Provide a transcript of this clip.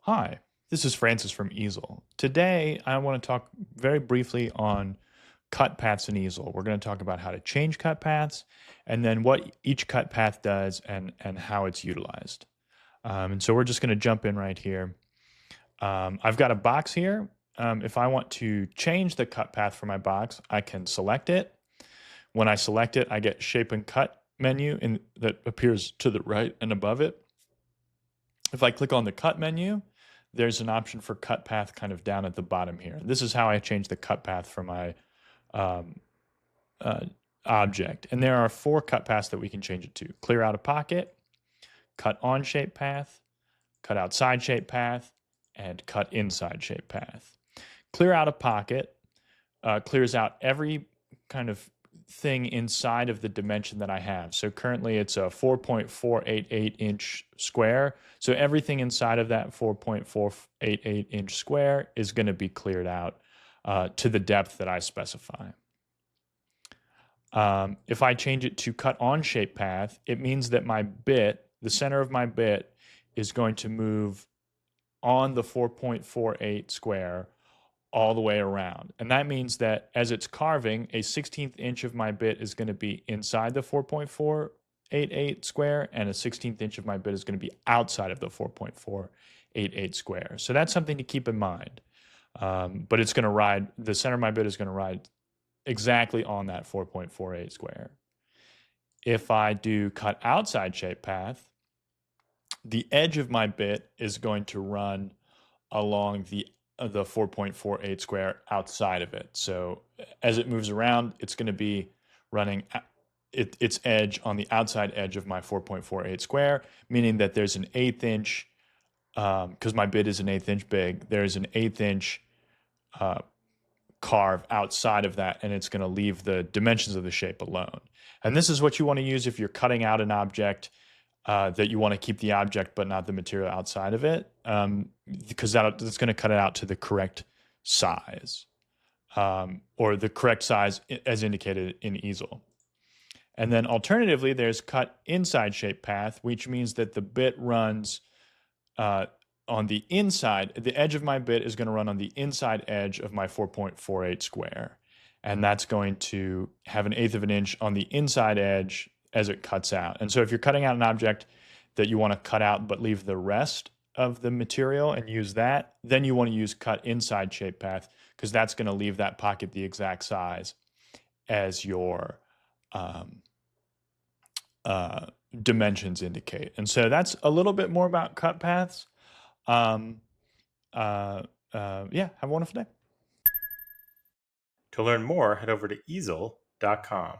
Hi, this is Francis from Easel. Today, I want to talk very briefly on cut paths in Easel. We're going to talk about how to change cut paths and then what each cut path does and how it's utilized. And so we're just going to jump in right here. I've got a box here. If I want to change the cut path for my box, I can select it. When I select it, I get shape and cut menu that appears to the right and above it. If I click on the cut menu, there's an option for cut path kind of down at the bottom here. This is how I change the cut path for my um, uh, object. And there are 4 cut paths that we can change it to. Clear out a pocket, cut on shape path, cut outside shape path, and cut inside shape path. Clear out a pocket clears out every kind of thing inside of the dimension that I have. So currently it's a 4.488 inch square. So everything inside of that 4.488 inch square is going to be cleared out to the depth that I specify. If I change it to cut on shape path, it means that my bit, the center of my bit, is going to move on the 4.48 square all the way around. And that means that as it's carving, a 16th inch of my bit is going to be inside the 4.488 square, and a 16th inch of my bit is going to be outside of the 4.488 square. So that's something to keep in mind. But it's going to ride, the center of my bit is going to ride exactly on that 4.48 square. If I do cut outside shape path, the edge of my bit is going to run along the 4.48 square outside of it. So as it moves around, it's going to be running its edge on the outside edge of my 4.48 square, meaning that there's an 1/8 inch, because my bit is an 1/8 inch big, there's an 1/8 inch carve outside of that, and it's going to leave the dimensions of the shape alone. And this is what you want to use if you're cutting out an object that you want to keep the object but not the material outside of it, because that's going to cut it out to the correct size, or the correct size as indicated in Easel. And then alternatively, there's cut inside shape path, which means that the bit runs on the inside. The edge of my bit is going to run on the inside edge of my 4.48 square. And that's going to have an 1/8 of an inch on the inside edge as it cuts out. And so if you're cutting out an object that you want to cut out but leave the rest of the material and use that, then you want to use cut inside shape path, because that's going to leave that pocket the exact size as your dimensions indicate. And so that's a little bit more about cut paths. Yeah, have a wonderful day. To learn more, head over to easel.com.